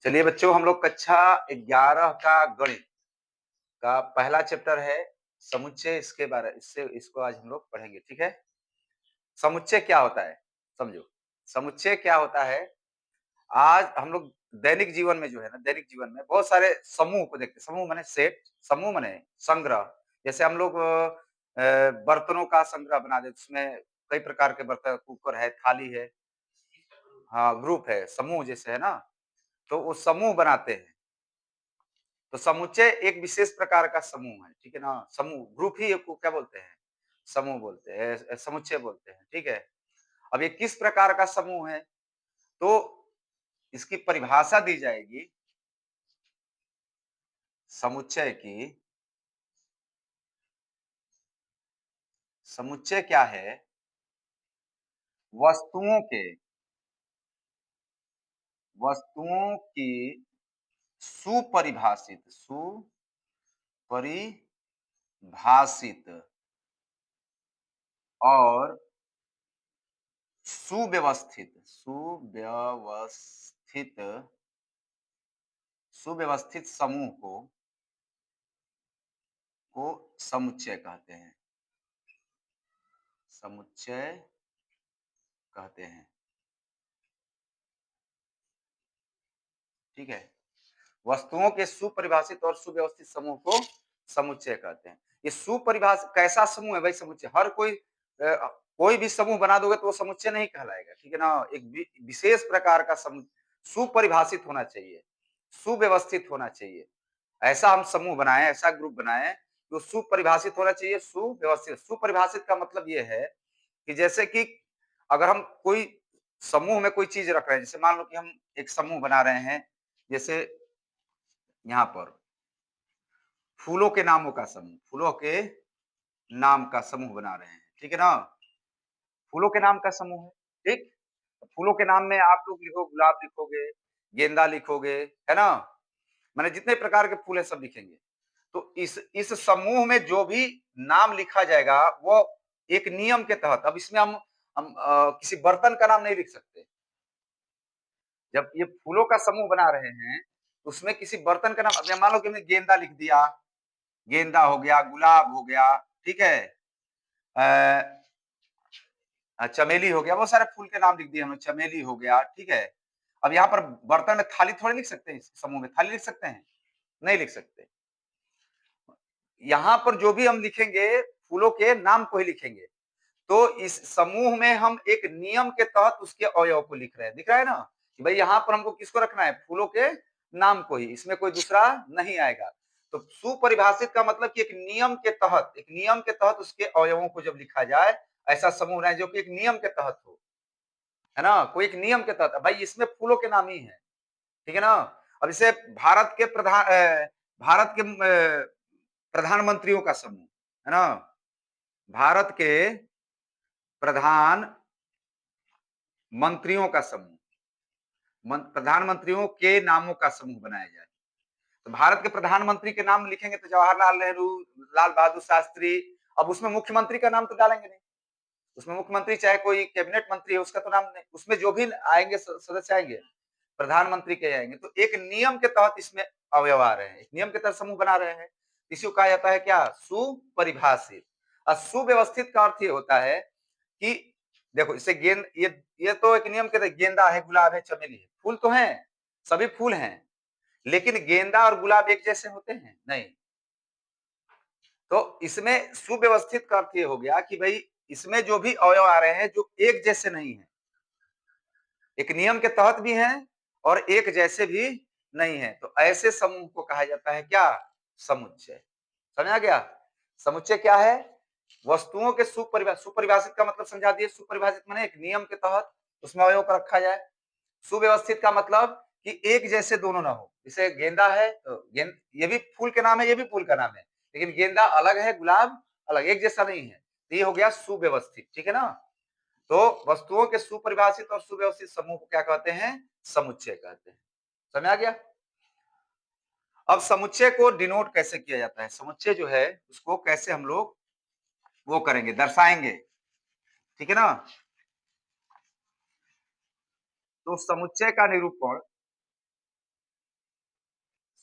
चलिए बच्चों, हम लोग कक्षा 11 का गणित का पहला चैप्टर है समुच्चय। इससे इसको आज हम लोग पढ़ेंगे, ठीक है। समुच्चय क्या होता है, समझो। समुच्चय क्या होता है, आज हम लोग दैनिक जीवन में जो है ना, दैनिक जीवन में बहुत सारे समूह को देखते हैं। समूह माने सेट, समूह माने संग्रह। जैसे हम लोग बर्तनों का संग्रह बना देते, उसमें कई प्रकार के बर्तन, कुकर है, थाली है। हाँ, ग्रुप है, समूह जैसे है ना, तो वो समूह बनाते हैं। तो समुच्चय एक विशेष प्रकार का समूह है, ठीक है ना। समूह ग्रुप ही को क्या बोलते हैं, समूह बोलते हैं, समुच्चय बोलते हैं, ठीक है। अब ये किस प्रकार का समूह है, तो इसकी परिभाषा दी जाएगी। समुच्चय की, समुच्चय क्या है, वस्तुओं के, वस्तुओं की सुपरिभाषित और सुव्यवस्थित समूह को समुच्चय कहते हैं, समुच्चय कहते हैं, ठीक है। वस्तुओं के सुपरिभाषित और सुव्यवस्थित समूह को समुच्चय कहते हैं। ये सुपरिभाषित कैसा समूह है भाई, समुच्चय हर कोई कोई भी समूह बना दोगे तो वो समुच्चय नहीं कहलाएगा, ठीक है ना। एक विशेष प्रकार का समूह, सुपरिभाषित होना चाहिए, सुव्यवस्थित होना चाहिए। ऐसा हम समूह बनाए, ऐसा ग्रुप बनाए जो सुपरिभाषित होना चाहिए, सुव्यवस्थित। सुपरिभाषित का मतलब ये है कि जैसे कि अगर हम कोई समूह में कोई चीज रख रहे हैं, जैसे मान लो कि हम एक समूह बना रहे हैं, जैसे यहाँ पर फूलों के नामों का समूह, फूलों के नाम का समूह बना रहे हैं, ठीक है ना। फूलों के नाम का समूह है, ठीक। फूलों के नाम में आप लोग लिखो, गुलाब लिखोगे, गेंदा लिखोगे, है ना। मैंने जितने प्रकार के फूल है सब लिखेंगे। तो इस समूह में जो भी नाम लिखा जाएगा वो एक नियम के तहत। अब इसमें हम किसी बर्तन का नाम नहीं लिख सकते। जब ये फूलों का समूह बना रहे हैं, तो उसमें किसी बर्तन का नाम, अब मान लो कि हमने गेंदा लिख दिया, गेंदा हो गया, गुलाब हो गया, ठीक है। चमेली हो गया, बहुत सारे फूल के नाम लिख दिए हमने, चमेली हो गया, ठीक है। अब यहाँ पर बर्तन में थाली थोड़ी लिख सकते हैं, इस समूह में थाली लिख सकते हैं, नहीं लिख सकते। यहाँ पर जो भी हम लिखेंगे फूलों के नाम को ही लिखेंगे। तो इस समूह में हम एक नियम के तहत उसके अवयव को लिख रहे हैं, दिख रहा है ना, कि भाई यहाँ पर हमको किसको रखना है, फूलों के नाम को ही, इसमें कोई दूसरा नहीं आएगा। तो सुपरिभाषित का मतलब कि एक नियम के तहत, एक नियम के तहत उसके अवयवों को जब लिखा जाए, ऐसा समूह है जो कि एक नियम के तहत हो, है ना। कोई एक नियम के तहत, भाई इसमें फूलों के नाम ही है, ठीक है ना। अब इसे भारत के प्रधानमंत्रियों का समूह, है ना। भारत के प्रधान मंत्रियों का समूह, प्रधानमंत्रियों के नामों का समूह बनाया जाए। तो भारत के प्रधानमंत्री के नाम लिखेंगे तो जवाहरलाल नेहरू, लाल बहादुर शास्त्री। अब उसमें मुख्यमंत्री का नाम तो डालेंगे नहीं, उसमें मुख्यमंत्री चाहे कोई कैबिनेट मंत्री है उसका तो नाम नहीं, उसमें जो भी आएंगे सदस्य आएंगे प्रधानमंत्री के आएंगे। तो एक नियम के तहत इसमें अवयव आ रहे हैं, एक नियम के तहत समूह बना रहे हैं। इसी को कहा जाता है क्या, सुपरिभाषित। और सुव्यवस्थित का अर्थ ये होता है कि देखो, इसे ये तो एक नियम के तहत, गेंदा है, गुलाब है, चमेली है, फूल तो हैं, सभी फूल हैं, लेकिन गेंदा और गुलाब एक जैसे होते हैं नहीं। तो इसमें सुव्यवस्थित का अर्थ ये हो गया कि भाई इसमें जो भी अवयव आ रहे हैं जो एक जैसे नहीं है, एक नियम के तहत भी हैं और एक जैसे भी नहीं है, तो ऐसे समूह को कहा जाता है क्या, समुच्चय। समझ आ गया। समुच्चय क्या है, वस्तुओं के सुपरिभाषित का मतलब समझा दिए, सुपरिभाषित माने एक नियम के तहत उसमें अवयव को रखा जाए। सुव्यवस्थित का मतलब कि एक जैसे दोनों ना हो, जैसे गेंदा है तो ये भी फूल के नाम है, ये भी फूल का नाम है, लेकिन गेंदा अलग है, गुलाब अलग, एक जैसा नहीं है, तो ये हो गया सुव्यवस्थित, ठीक है ना। तो वस्तुओं के सुपरिभाषित और सुव्यवस्थित समूह को क्या कहते हैं, समुच्चय कहते हैं। समझ आ गया। अब समुच्चय को डिनोट कैसे किया जाता है, समुच्चय जो है उसको कैसे हम लोग वो करेंगे, दर्शाएंगे, ठीक है ना। तो समुच्चय का निरूपण,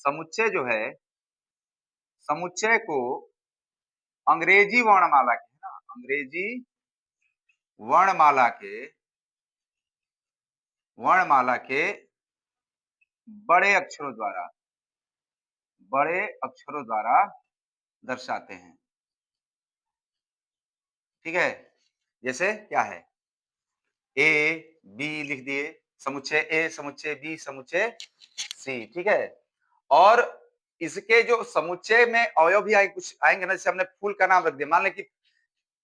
समुच्चय जो है, समुच्चय को अंग्रेजी वर्णमाला के, है ना, अंग्रेजी वर्णमाला के वर्णमाला के बड़े अक्षरों द्वारा, बड़े अक्षरों द्वारा दर्शाते हैं। ठीक है? जैसे क्या है? ए, बी लिख दिए, समुच्चय ए, समुच्चय बी, समुच्चय सी, ठीक है? और इसके जो समुच्चय में अवयव भी आए, कुछ आएंगे ना, जैसे हमने फूल का नाम रख दिया, मान लें कि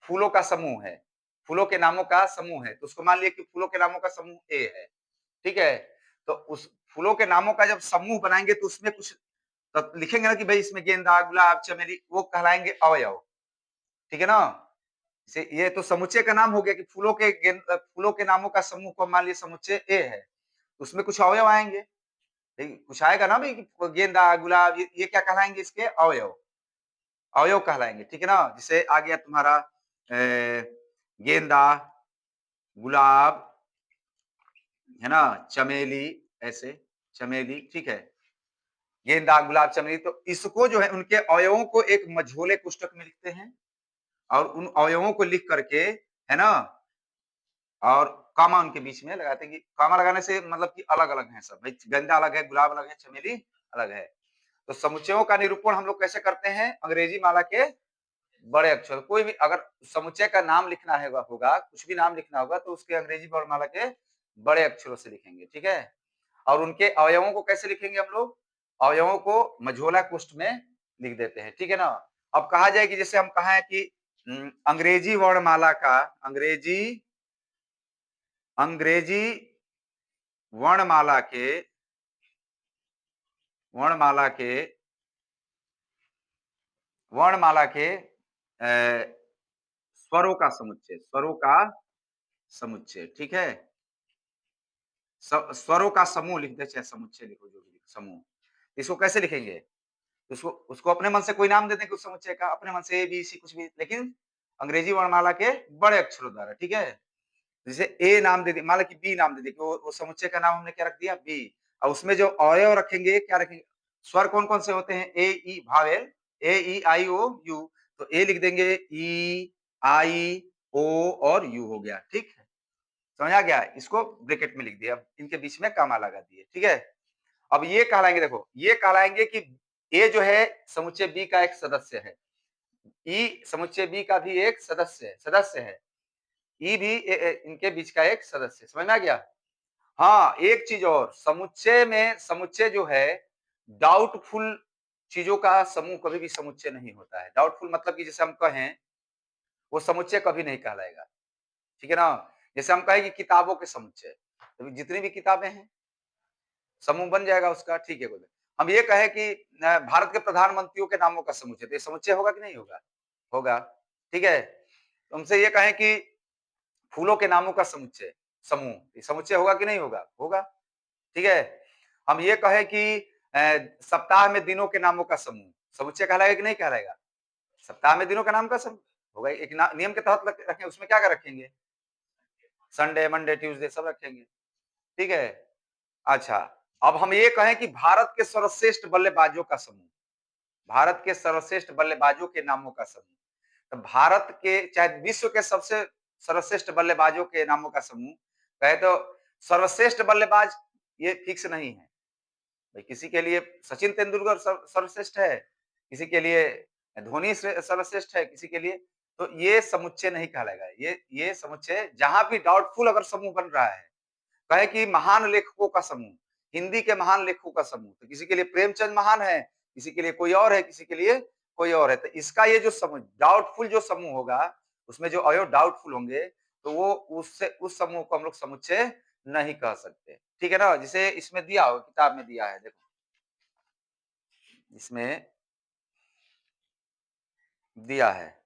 फूलों का समूह है, फूलों के नामों का समूह है, तो उसको मान लिया कि फूलों के नामों का समूह ए है, ठीक है? तो उस फूलों के नामों का जब समूह बनाएंगे तो उसमें कुछ तब लिखेंगे ना कि भाई इसमें गेंदा, गुलाब, चमेली, वो कहलाएंगे अवयव, ठीक है ना? ये तो समुच्चय का नाम हो गया कि फूलों के नामों का समूह को मान लिया समुच्चय ए है, उसमें कुछ अवयव आएंगे, कुछ आएगा ना भाई, गेंदा, गुलाब, ये क्या कहलाएंगे? इसके अवयव, अवयव कहलाएंगे, ठीक है ना? जैसे आ गया तुम्हारा गेंदा, गुलाब, है ना, चमेली, ऐसे चमेली, ठीक है, गेंदा, गुलाब, चमेली, तो इसको जो है उनके अवयवों को एक मझोले पुस्तक में लिखते हैं और उन अवयवों को लिख करके, है ना, और कामा उनके बीच में लगाते हैं कि कामा लगाने से मतलब कि अलग-अलग हैं सब। भाई गेंदा अलग है, गुलाब अलग है, चमेली अलग है। तो समुच्चयों का निरूपण हम लोग कैसे करते हैं? अंग्रेजी माला के बड़े अक्षर, कोई भी अगर समुच्चय का नाम लिखना है होगा, कुछ भी नाम लिखना होगा तो उसके अंग्रेजी वर्णमाला के बड़े अक्षरों से लिखेंगे, ठीक है? और उनके अवयवों को कैसे लिखेंगे हम लोग? अवयवों को मझोला कोष्ठ में लिख देते हैं, ठीक है ना? अब कहा जाए कि जैसे हम कहा है कि अंग्रेजी वर्णमाला का अंग्रेजी वर्णमाला के वर्णमाला के वर्णमाला के स्वरों का समुच्चय, स्वरों का समुच्चय, ठीक है? स्वरों का समूह लिख दे, चाहे समुच्चय लिखो, जो भी लिखो, समूह। इसको कैसे लिखेंगे? उसको उसको अपने मन से कोई नाम दे दें उस समुच्चय का, अपने मन से ए, बी, सी कुछ भी, लेकिन अंग्रेजी वर्णमाला के बड़े अक्षरों द्वारा, ठीक है? जैसे ए नाम दे दिया, मान लो कि बी नाम दे दिया, वो समुच्चय का नाम हमने क्या रख दिया? बी। और उसमें जो अवयव रखेंगे, क्या रखेंगे? स्वर कौन-कौन से होते हैं? A, E, vowel, A, E, I, O, U. तो ए लिख देंगे, ई, आई, ओ और यू हो गया, ठीक है? समझ आ गया? इसको ब्रैकेट में लिख दिया, इनके बीच में कॉमा लगा दिए, ठीक है? अब ये कहलाएंगे, देखो, ये कहलाएंगे कि ए जो है समुच्चय बी का एक सदस्य है, ई समुच्चय बी का भी एक सदस्य है, ई भी इनके बीच का एक सदस्य, समझ में आ गया? हाँ, एक चीज और, समुच्चय जो है, डाउटफुल चीजों का समूह कभी भी समुच्चय नहीं होता है। डाउटफुल मतलब कि जैसे हम कहें, वो समुच्चय कभी नहीं कहलाएगा, ठीक है ना? जैसे हम कहें कि किताबों के समुच्चय, तो जितनी भी किताबें हैं, समूह बन जाएगा उसका, ठीक है, बोले। हम ये कहें कि भारत के प्रधानमंत्रियों के नामों का समुच्चय, तो ये समुच्चय होगा कि नहीं होगा? होगा, ठीक है? तुमसे ये कहें कि फूलों के नामों का समूह, ये समुच्चय होगा कि नहीं होगा? होगा, ठीक है? हम ये कहें कि सप्ताह में दिनों के नामों का समूह, समुच्चय कहलाएगा कि नहीं कहलाएगा? सप्ताह में दिनों का नाम का समूह होगा, एक नियम के तहत रखें, उसमें क्या क्या रखेंगे? संडे, मंडे, ट्यूसडे सब रखेंगे, ठीक है? अच्छा, अब हम ये कहें कि भारत के सर्वश्रेष्ठ बल्लेबाजों का समूह, भारत के सर्वश्रेष्ठ बल्लेबाजों के नामों का समूह। तो भारत के, चाहे विश्व के सबसे सर्वश्रेष्ठ बल्लेबाजों के नामों का समूह, कहे तो सर्वश्रेष्ठ बल्लेबाज ये फिक्स नहीं है। भाई किसी के लिए सचिन तेंदुलकर सर्वश्रेष्ठ है, किसी के लिए धोनी सर्वश्रेष्ठ है, किसी के लिए, तो ये समुच्चय नहीं कहलाएगा। ये समुच्चय, जहां भी डाउटफुल अगर समूह बन रहा है, कहे कि महान लेखकों का समूह, हिंदी के महान लेखकों का समूह, तो किसी के लिए प्रेमचंद महान है, किसी के लिए कोई और है, किसी के लिए कोई और है, तो इसका ये जो समूह डाउटफुल जो समूह होगा, उसमें जो अवयव डाउटफुल होंगे, तो वो उससे उस समूह को हम लोग समुच्चय नहीं कह सकते, ठीक है ना? जिसे इसमें दिया हो, किताब में दिया है, देखो इसमें दिया है,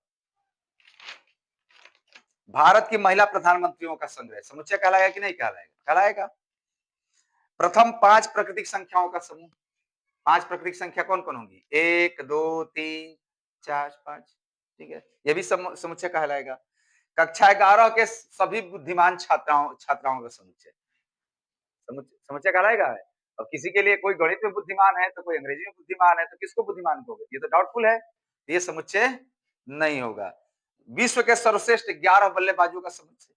भारत की महिला प्रधानमंत्रियों का संग्रह समुच्चय कहलाएगा कि नहीं कहलाएगा? कहलाएगा। प्रथम 5 प्राकृतिक संख्याओं का समूह, 5 प्राकृतिक संख्या कौन-कौन होंगी? 1, 2, 3, 4, 5, ठीक है? ये भी समुच्चय कहलाएगा। कक्षा 11 के सभी बुद्धिमान छात्राओं छात्राओं का समुच्चय, समुच्चय कहलाएगा? अब किसी के लिए कोई गणित में बुद्धिमान है तो कोई अंग्रेजी में बुद्धिमान है, तो किसको बुद्धिमान कहोगे? ये तो डाउटफुल है। ये समुच्चय नहीं होगा। विश्व के सर्वश्रेष्ठ 11 बल्लेबाजों का समुच्चय।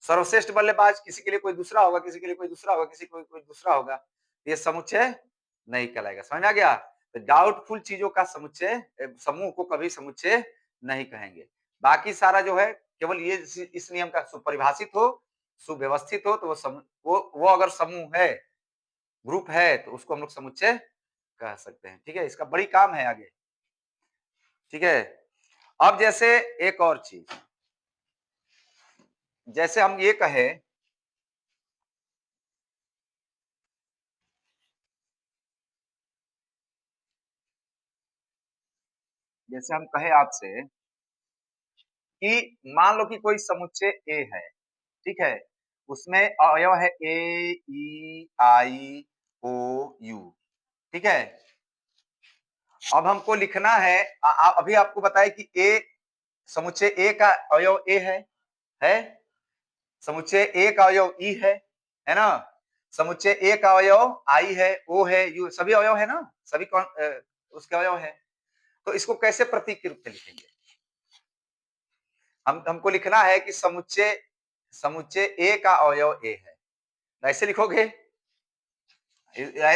सर्वश्रेष्ठ बल्लेबाज किसी के लिए कोई दूसरा होगा, किसी के लिए कोई दूसरा होगा, किसी को कोई दूसरा होगा। ये समुच्चय नहीं कहलाएगा। समझ में आ गया? तो डाउटफुल चीजों का समुच्चय समूह को कभी समुच्चय नहीं कहेंगे। बाकी सारा जो है केवल ये इस नियम का सुपरिभाषित हो, सुव्यवस्थित हो, तो वो अगर समूह है, ग्रुप है, तो उसको हम लोग समुच्चय कह सकते हैं। ठीक है? इसका बड़ी काम है आगे। ठीक है? अब जैसे एक और चीज, जैसे हम ये कहें, जैसे हम कहें आपसे कि मान लो कि कोई समुच्चय ए है, ठीक है? उसमें अवयव है ए, ई, आई, ओ, यू, ठीक है? अब हमको लिखना है, अभी आपको बताया कि ए, समुच्चय ए का अवयव ए है? समुच्चय ए का अवयव ई है ना? समुच्चय ए का अवयव आई है, ओ है, यू, सभी अवयव है ना? सभी कौन उसके अवयव है। तो इसको कैसे प्रतीक के रूप में लिखेंगे? हमको लिखना है कि समुच्चय समुच्चय ए का अवयव ए है। ऐसे लिखोगे?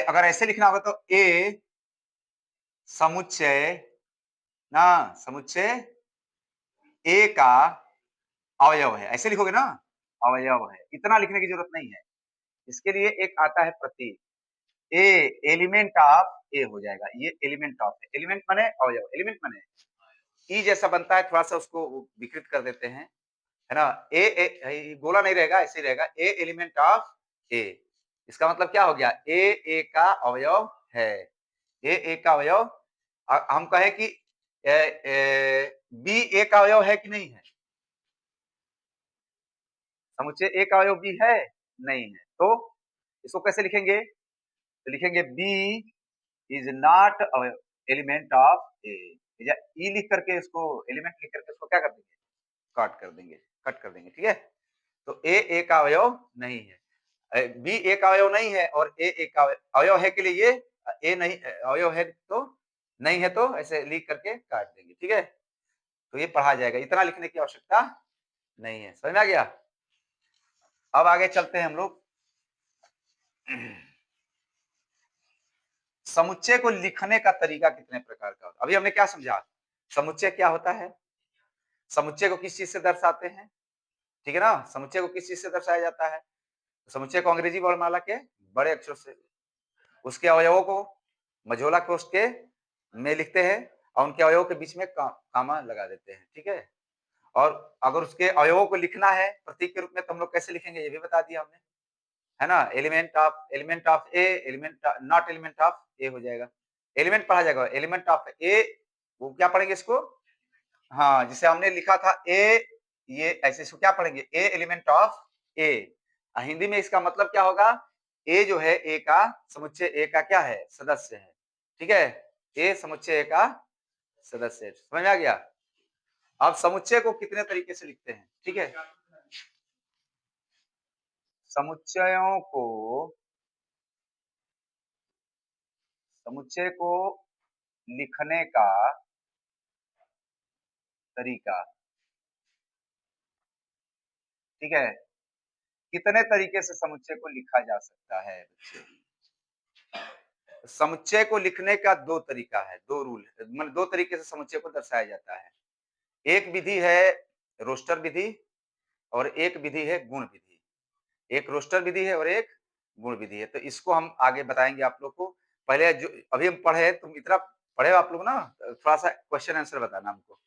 अगर ऐसे लिखना होगा तो ए समुच्चय ना, समुच्चय ए का अवयव है, ऐसे लिखोगे ना? अवयव है, इतना लिखने की जरूरत नहीं है। इसके लिए एक आता है प्रतीक, ए एलिमेंट ऑफ ए हो जाएगा। ये एलिमेंट ऑफ है, एलिमेंट माने अवयव, एलिमेंट माने ई जैसा बनता है, थोड़ा सा उसको विकृत कर देते हैं, है ना? ए गोला नहीं रहेगा, ऐसे ही रहेगा, ए एलिमेंट ऑफ ए। इसका मतलब क्या हो गया? ए का अवयव है। ए का अवयव। हम कहें कि बी ए का अवयव है कि नहीं है? समुच्चय ए का अवयव बी है? नहीं है। तो इसको कैसे लिखेंगे? तो लिखेंगे B is not element of A. या ई लिख करके इसको, एलिमेंट लिख करके इसको क्या कर देंगे? काट कर देंगे, कट कर देंगे। ठीक है? तो ए का अवयव नहीं है, बी ए का अवयव नहीं है, और ए का अवयव है के लिए ये ए नहीं, अवयव है तो नहीं है, तो ऐसे लिख करके काट देंगे। ठीक है? तो ये पढ़ा जाएगा, इतना लिखने की आवश्यकता नहीं है। समझ में आ गया? अब आगे चलते हैं हम लोग। समुच्चय को लिखने का तरीका कितने प्रकार का होता है? अभी हमने क्या समझा? समुच्चय क्या होता है, समुच्चय को किस चीज से दर्शाते हैं, ठीक है ना? समुच्चय को किस चीज से दर्शाया जाता है? समुच्चय को अंग्रेजी वर्णमाला के बड़े अक्षरों से, उसके अवयवों को मझोला कोष्ठ के में लिखते हैं, और उनके अवयवों के बीच में कामा लगा देते हैं। ठीक है? और अगर उसके अवयवों को लिखना है प्रतीक के रूप में, तो हम लोग कैसे लिखेंगे ये भी बता दिया हमने, है ना? Element of A, element not element of A हो जाएगा। एलिमेंट पढ़ा जाएगा, एलिमेंट ऑफ ए, वो क्या पढ़ेंगे इसको? हाँ, जिसे हमने लिखा था ए, ये ऐसे इसको क्या पढ़ेंगे? ए एलिमेंट ऑफ ए। हिंदी में इसका मतलब क्या होगा? ए जो है, ए का समुच्चय ए का क्या है? सदस्य है। ठीक है? ए समुच्चय ए का सदस्य है। समझ में आ गया? अब समुच्चय को कितने तरीके से लिखते हैं? ठीक है? समुच्चयों को समुच्चय को लिखने का तरीका, ठीक है? कितने तरीके से समुच्चय को लिखा जा सकता है बच्चे? समुच्चय को लिखने का दो तरीका है, दो रूल है, मतलब दो तरीके से समुच्चय को दर्शाया जाता है। एक विधि है रोस्टर विधि, और एक विधि है गुण विधि। एक रोस्टर विधि है और एक गुण विधि है। तो इसको हम आगे बताएंगे आप लोग को। पहले जो अभी हम पढ़े, तुम इतना पढ़े आप लोग ना, थोड़ा सा क्वेश्चन आंसर बताना हमको,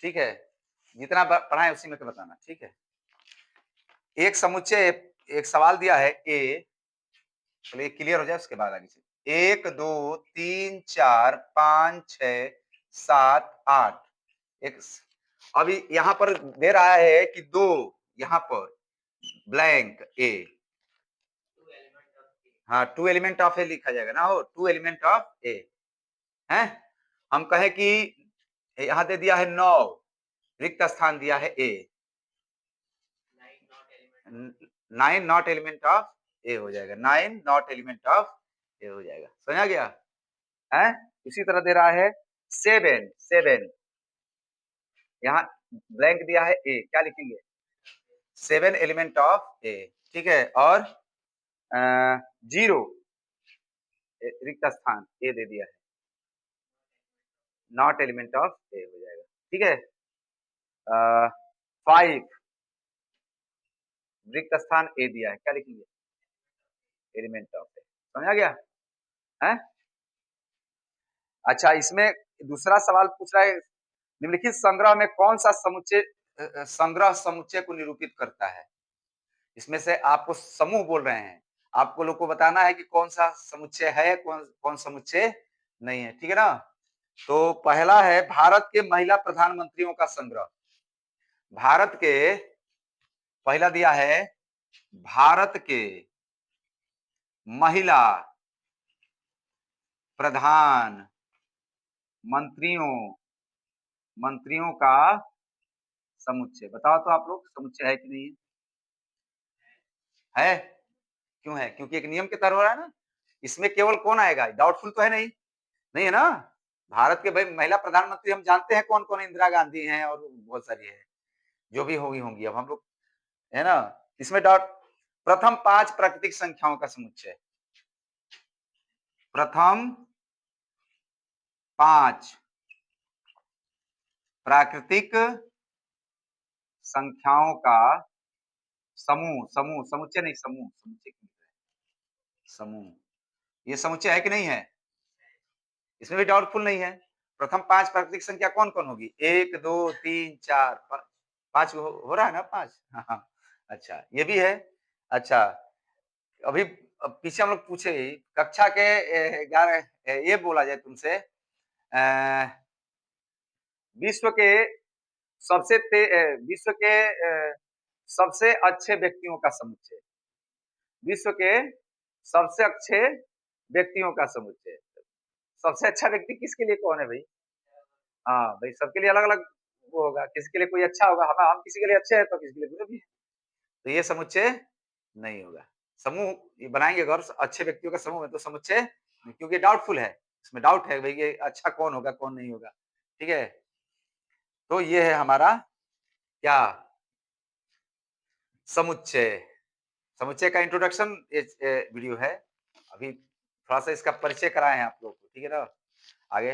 ठीक है? जितना पढ़ा है उसी में से बताना, ठीक है? एक समुच्चय, एक सवाल दिया है ए, चलिए क्लियर हो जाए उसके बाद आगे चलिए। 1 2 3 4 5 6 7 8। एक अभी यहाँ पर दे रहा है कि दो, यहाँ पर ब्लैंक ए, हाँ, टू एलिमेंट ऑफ ए लिखा जाएगा ना, हो टू एलिमेंट ऑफ ए है। हम कहे कि यहाँ दे दिया है 9, रिक्त स्थान दिया है ए, 9 नॉट एलिमेंट ऑफ ए हो जाएगा। 9 नॉट एलिमेंट ऑफ ए हो जाएगा। समझ आ गया? हैं? इसी तरह दे रहा है 7 7 यहाँ ब्लैंक दिया है ए, क्या लिखेंगे? 7 एलिमेंट ऑफ ए, ठीक है? और 0 रिक्त स्थान ए दे दिया है, नॉट एलिमेंट ऑफ ए हो जाएगा, ठीक है? 5 रिक्त स्थान ए दिया है, क्या लिखेंगे? एलिमेंट ऑफ ए। समझ आ गया? है? अच्छा, इसमें दूसरा सवाल पूछ रहा है, निम्नलिखित संग्रह में कौन सा समुच्चय संग्रह समुच्चय को निरूपित करता है? इसमें से आपको समूह बोल रहे हैं, आपको लोग को बताना है कि कौन सा समुच्चय है, कौन कौन समुच्चय नहीं है, ठीक है ना? तो पहला है भारत के महिला प्रधानमंत्रियों का संग्रह। भारत के पहला दिया है भारत के महिला प्रधान मंत्रियों का समुच्चय। बताओ तो आप लोग, समुच्चय है कि नहीं है? क्यों है? क्योंकि एक नियम के तहत हो रहा है ना। इसमें केवल कौन आएगा? डाउटफुल तो है नहीं, नहीं है ना? भारत के भाई महिला प्रधानमंत्री हम जानते हैं कौन कौन है, इंदिरा गांधी हैं और बहुत सारी है, जो भी होगी होंगी। अब हम लोग, है ना? इसमें डाउट, प्रथम 5 प्राकृतिक संख्याओं का समुच्चय, प्रथम 5 प्राकृतिक संख्याओं का समूह, समूह समुच्चय नहीं, समूह समुच्चय क्यों लिख रहे हैं? समूह, ये समुच्चय है कि नहीं है? इसमें भी डाउटफुल नहीं है। प्रथम 5 प्राकृतिक संख्या कौन-कौन होगी? 1, 2, 3, 4, 5 हो रहा है ना 5? हाँ, हाँ। अच्छा, ये भी है। अच्छा, अभी पीछे हम लोग पूछे ही, कक्षा के 11 ये बोला जाए तुमसे, विश्व के विश्व के सबसे अच्छे व्यक्तियों का समुच्चय, विश्व के सबसे अच्छे व्यक्तियों का समुच्चय। सबसे अच्छा व्यक्ति किसके लिए कौन है भाई? हाँ, भाई सबके लिए अलग-अलग वो होगा, किसी के लिए कोई अच्छा होगा, हम किसी के लिए अच्छे हैं तो किसी के लिए बुरे भी हैं। तो ये समुच्चय नहीं होगा। समूह ये बनाएँगे अगर अच्छे व्यक्तियों का समूह है तो समुच्चय, क्योंकि डाउटफुल है, इसमें डाउट है भाई ये अच्छा कौन होगा, कौन नहीं होगा, ठीक है? तो ये है हमारा क्या? समुच्चय। समुच्चय का इंट्रोडक्शन वीडियो है। अभी थोड़ा-सा इसका परिचय कराए हैं आप लोग को, ठीक है ना? आगे